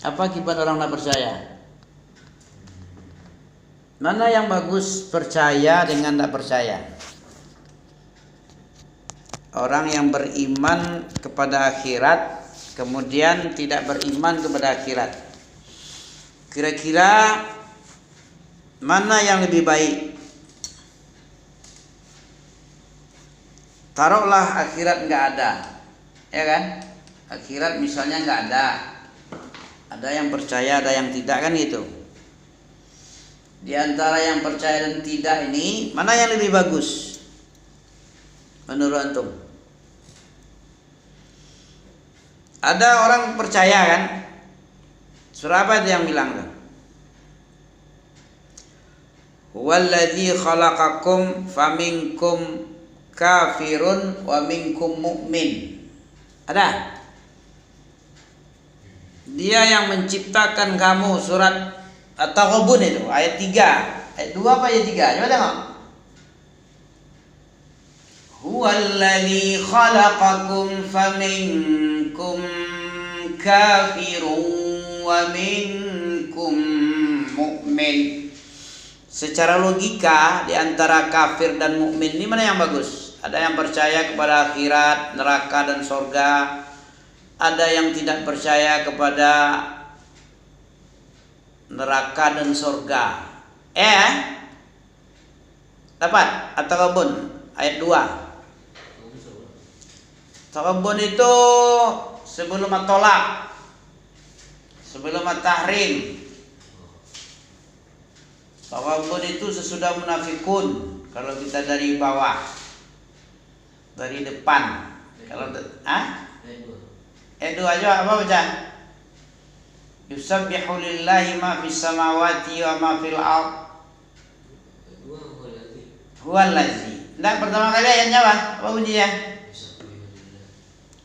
Apa akibat orang tidak percaya? Mana yang bagus, percaya dengan tidak percaya? Orang yang beriman kepada akhirat kemudian tidak beriman kepada akhirat, kira-kira mana yang lebih baik? Taruhlah akhirat nggak ada, ya kan? Akhirat misalnya nggak ada. Ada yang percaya, ada yang tidak, kan gitu. Di antara yang percaya dan tidak ini, mana yang lebih bagus menurut antum? Ada orang percaya kan? Surah apa itu yang bilang tuh? Huwallazi khalaqakum faminkum kafirun wa minkum mu'min. Ada? Dia yang menciptakan kamu, surat At-Taghabun itu ayat 3. Ayat 2 apa ayat 3? Coba tengok. Huwallazi khalaqakum faminkum kafirun wa minkum mu'min. Secara logika di antara kafir dan mukmin ini mana yang bagus? Ada yang percaya kepada akhirat, neraka dan surga. Ada yang tidak percaya kepada neraka dan surga. Dapat At-Taghabun ayat 2. Taghabun itu sebelum at-tolak, sebelum at-tahrim. Taghabun itu sesudah munafikun. Kalau kita dari bawah, dari depan. Kalau ayat 2 aja apa baca? Yusabbihu lillahi ma fis samawati wa ma fil ard. Huwallazi. Nah, pertama kali ayatnya apa bunyinya?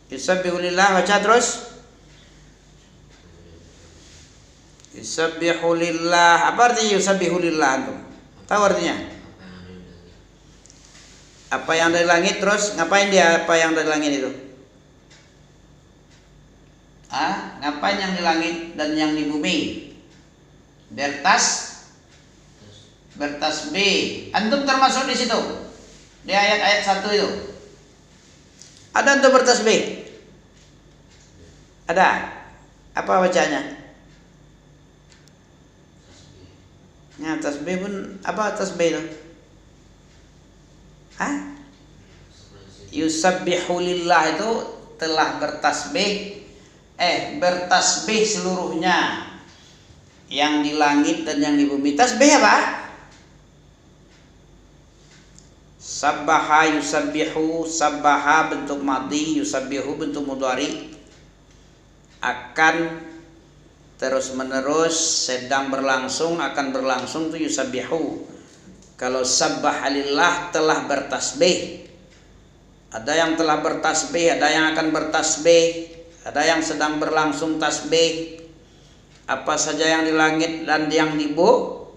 Yusabbihu lillah, baca terus. Yusabbihu lillah. Apa artinya yusabbihu lillah antum? Tahu artinya? Apa yang dari langit, terus ngapain dia apa yang dari langit itu? Ngapain yang di langit dan yang di bumi? Bertasbih. Antum termasuk di situ. Di ayat-ayat 1 itu. Ada antum bertasbih? Ada. Apa bacanya? Ya, tasbih pun apa tasbih itu? Yusabbihu lillah itu telah bertasbih. Bertasbih seluruhnya, yang di langit dan yang di bumi. Tasbih apa? Sabbaha yusabbihu. Sabbaha bentuk madhi, yusabbihu bentuk mudhari. Akan terus menerus, sedang berlangsung, akan berlangsung itu yusabbihu. Kalau sabbaha lillah telah bertasbih. Ada yang telah bertasbih, ada yang akan bertasbih, ada yang sedang berlangsung tasbih. Apa saja yang di langit dan yang di bumi.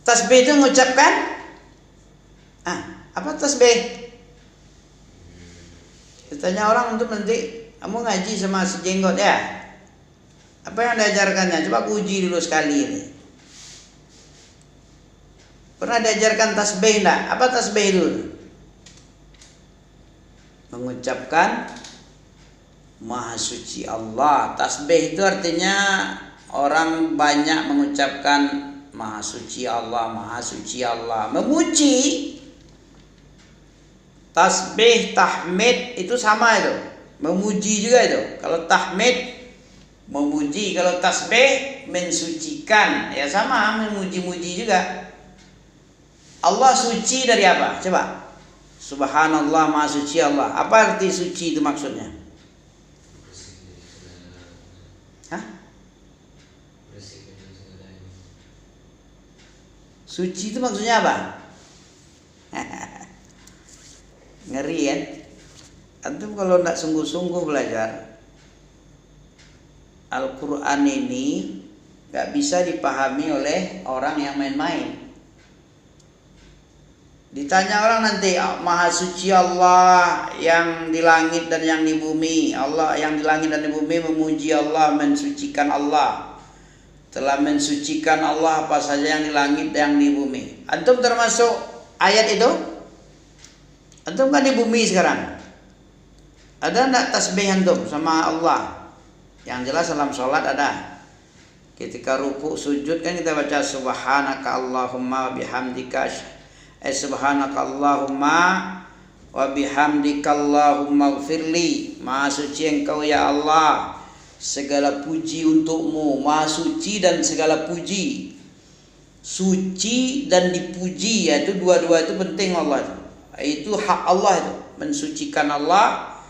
Tasbih itu mengucapkan apa tasbih? Ditanya orang untuk nanti, kamu ngaji sama si jenggot ya? Apa yang diajarkannya? Coba uji dulu sekali ini. Pernah diajarkan tasbih enggak? Apa tasbih itu? Mengucapkan Maha Suci Allah. Tasbih itu artinya orang banyak mengucapkan Maha Suci Allah, Maha Suci Allah, memuji. Tasbih, tahmid itu sama itu, memuji juga itu. Kalau tahmid memuji, kalau tasbih mensucikan, ya sama, memuji-muji juga. Allah suci dari apa? Coba. Subhanallah, Maha Suci Allah. Apa arti suci itu maksudnya? Suci itu maksudnya apa? Ngeri kan? Antum kalau tidak sungguh-sungguh belajar Al-Quran ini gak bisa dipahami oleh orang yang main-main. Ditanya orang nanti, Maha suci Allah yang di langit dan yang di bumi. Allah yang di langit dan di bumi memuji Allah, mensucikan Allah. Telah mensucikan Allah apa saja yang di langit dan yang di bumi. Antum termasuk ayat itu? Antum kan di bumi sekarang. Ada enggak tasbih antum sama Allah? Yang jelas dalam sholat ada. Ketika ruku sujud kan kita baca subhanaka Allahumma bihamdika subhanaka Allahumma wa bihamdika Allahumma gfirli. Maha suci engkau ya Allah, segala puji untukmu. Maha suci dan segala puji. Suci dan dipuji, yaitu dua-dua itu penting Allah itu. Itu hak Allah itu. Mensucikan Allah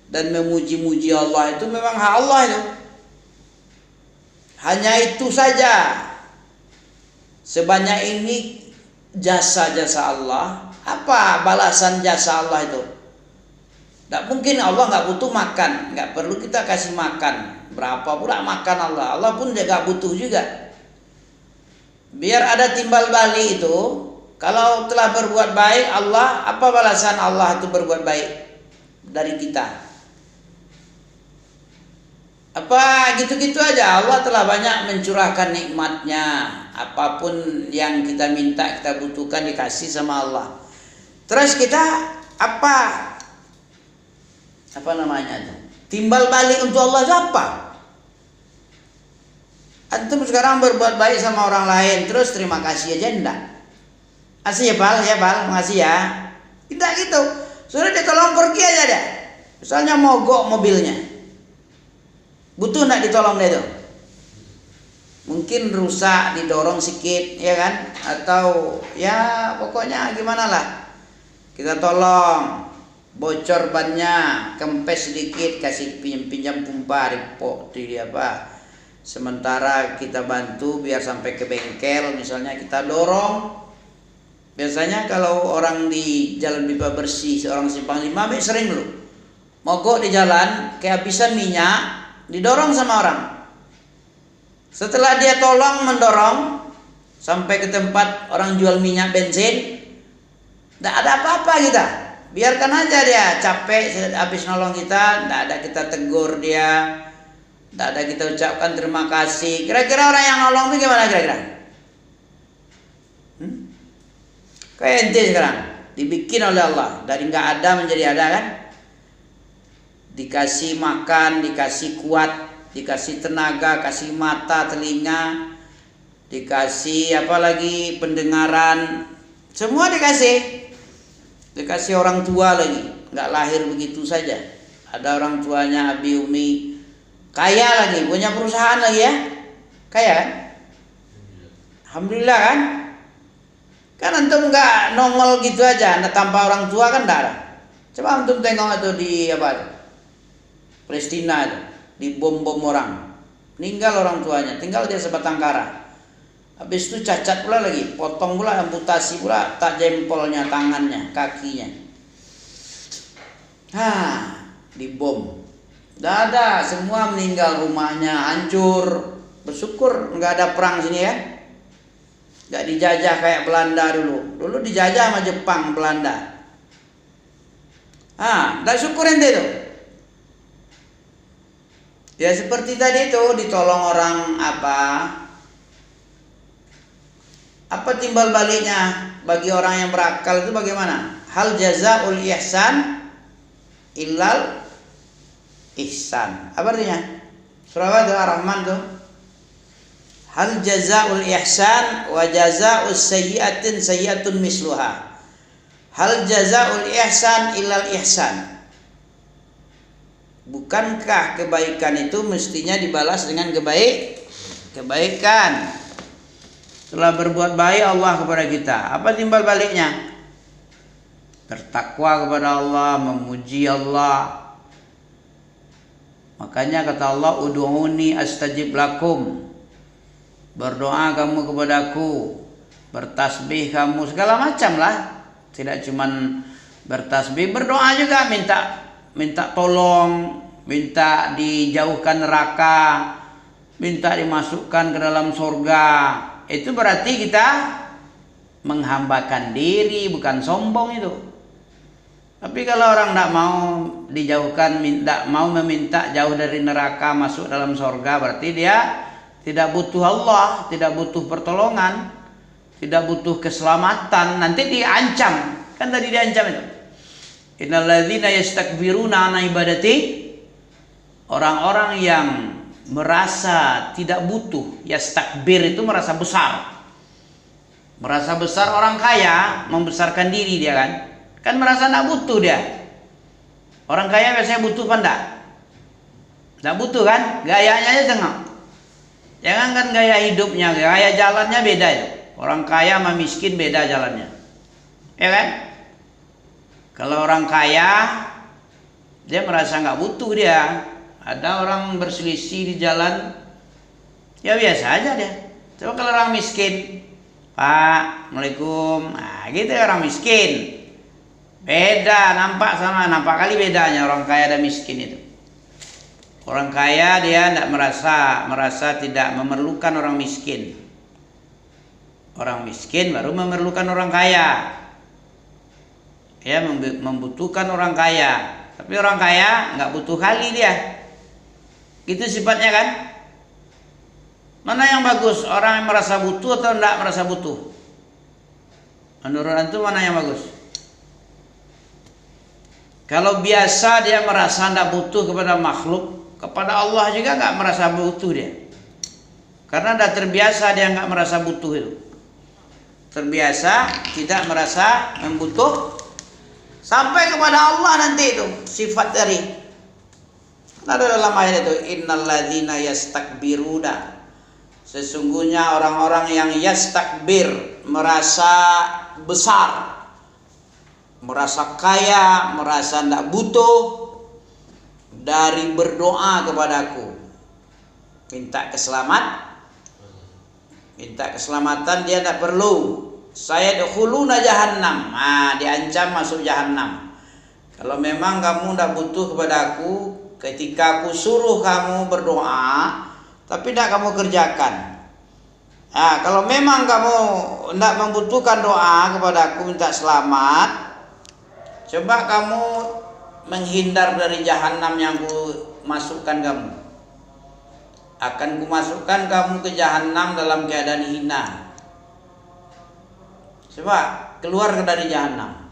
dan memuji-muji Allah itu memang hak Allah itu. Hanya itu saja. Sebanyak ini jasa-jasa Allah. Apa balasan jasa Allah itu? Tidak mungkin Allah nggak butuh makan, nggak perlu kita kasih makan. Berapa pula makan Allah? Allah pun nggak butuh juga. Biar ada timbal balik itu. Kalau telah berbuat baik Allah, apa balasan Allah itu berbuat baik dari kita? Apa gitu-gitu aja. Allah telah banyak mencurahkan nikmatnya. Apapun yang kita minta, kita butuhkan dikasih sama Allah. Terus kita apa namanya itu? Timbal balik untuk Allah itu apa? Antum sekarang berbuat baik sama orang lain, terus terima kasih aja enggak? Asih ya Bal, makasih ya. Tidak gitu. Sudah ditolong pergi aja deh. Misalnya mogok mobilnya. Butuh enggak ditolong dia itu? Mungkin rusak, didorong sedikit, ya kan? Atau ya pokoknya gimana lah. Kita tolong, bocor bannya, kempes sedikit, kasih pinjam pompa, repot dia apa. Sementara kita bantu biar sampai ke bengkel, misalnya kita dorong. Biasanya kalau orang di jalan pipa bersih, seorang simpang 5 sering loh. Mogok di jalan, kehabisan minyak, didorong sama orang. Setelah dia tolong mendorong sampai ke tempat orang jual minyak bensin, tidak ada apa-apa kita. Biarkan aja dia capek habis nolong kita, tidak ada kita tegur dia, tidak ada kita ucapkan terima kasih. Kira-kira orang yang nolong itu gimana kira-kira? Kayak ente sekarang dibikin oleh Allah dari nggak ada menjadi ada kan? Dikasih makan, dikasih kuat, dikasih tenaga, kasih mata, telinga, dikasih apa lagi pendengaran, semua dikasih orang tua lagi, nggak lahir begitu saja. Ada orang tuanya abi umi, kaya lagi, punya perusahaan lagi ya, kaya kan? Alhamdulillah kan? Kan antum nggak nongol gitu aja, tanpa orang tua kan nggak ada. Coba antum tengok itu di apa? Palestina itu, dibom-bom orang, meninggal orang tuanya, tinggal dia sebatang kara. Habis itu cacat pula lagi, potong pula, amputasi pula, tak jempolnya, tangannya, kakinya. Dibom. Tidak ada, semua meninggal, rumahnya hancur. Bersyukur nggak ada perang sini ya. Nggak dijajah kayak Belanda dulu. Dulu dijajah sama Jepang, Belanda. Nggak syukur ente itu. Ya seperti tadi itu, ditolong orang apa timbal baliknya bagi orang yang berakal itu bagaimana? Hal jazaul ihsan illal ihsan. Apa artinya? Surah Ar-Rahman tuh. Hal jazaul ihsan wa jazaus sayyi'atin sayyi'atun misluha. Hal jazaul ihsan illal ihsan. Bukankah kebaikan itu mestinya dibalas dengan kebaikan? Setelah berbuat baik Allah kepada kita, apa timbal baliknya? Bertakwa kepada Allah, memuji Allah. Makanya kata Allah, ud'uni astajib lakum. Berdoa kamu kepadaku, bertasbih kamu, segala macam lah. Tidak cuman bertasbih, berdoa juga, minta tolong, minta dijauhkan neraka, minta dimasukkan ke dalam surga. Itu berarti kita menghambakan diri, bukan sombong itu. Tapi kalau orang tidak mau dijauhkan, tidak mau meminta jauh dari neraka masuk dalam surga, berarti dia tidak butuh Allah, tidak butuh pertolongan, tidak butuh keselamatan. Nanti diancam, kan tadi diancam itu. Innalladzina yastakbiruna an ibadati, orang-orang yang merasa tidak butuh, yastakbir itu merasa besar. Merasa besar, orang kaya membesarkan diri dia kan. Kan merasa tidak butuh dia. Orang kaya biasanya butuh apa enggak? Tidak butuh kan? Gayanya aja tengok. Jangan kan gaya hidupnya, gaya jalannya beda ya. Orang kaya sama miskin beda jalannya. Ya kan? Kalau orang kaya dia merasa nggak butuh dia. Ada orang berselisih di jalan, ya biasa aja dia. Coba kalau orang miskin, Pak, Assalamualaikum, nah gitu orang miskin. Beda, nampak kali bedanya orang kaya dan miskin itu. Orang kaya dia tidak merasa tidak memerlukan orang miskin. Orang miskin baru memerlukan orang kaya. Ya, membutuhkan orang kaya. Tapi orang kaya nggak butuh kali dia. Itu sifatnya kan? Mana yang bagus? Orang yang merasa butuh atau tidak merasa butuh? Menurut antum mana yang bagus? Kalau biasa dia merasa tidak butuh kepada makhluk, kepada Allah juga nggak merasa butuh dia. Karena sudah terbiasa dia nggak merasa butuh itu. Terbiasa tidak merasa membutuh. Sampai kepada Allah nanti itu sifat dari. Ada dalam ayat itu, innalladzina yastakbiruna. Sesungguhnya orang-orang yang yastakbir, merasa besar, merasa kaya, merasa tidak butuh dari berdoa kepadaku, minta keselamatan dia tidak perlu. Saya dukhuluna jahannam, diancam masuk jahannam. Kalau memang kamu tidak butuh kepadaku, ketika aku suruh kamu berdoa tapi tidak kamu kerjakan. Kalau memang kamu tidak membutuhkan doa kepadaku minta selamat, coba kamu menghindar dari jahanam yang ku masukkan kamu. Akan ku masukkan kamu ke jahanam dalam keadaan hina. Coba keluar dari jahanam.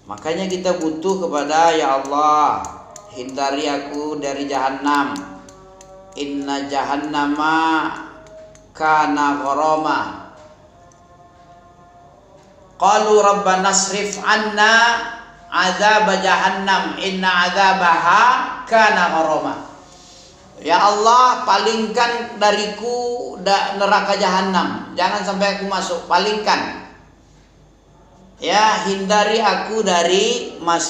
Makanya kita butuh kepada ya Allah, hindari aku dari jahanam. Inna jahannama kana gharama. Qalu rabbana asrif anna azab jahannam inna azabaha kana gharama. Ya Allah, palingkan dariku neraka jahanam, jangan sampai aku masuk, palingkan. Ya, hindari aku dari masuk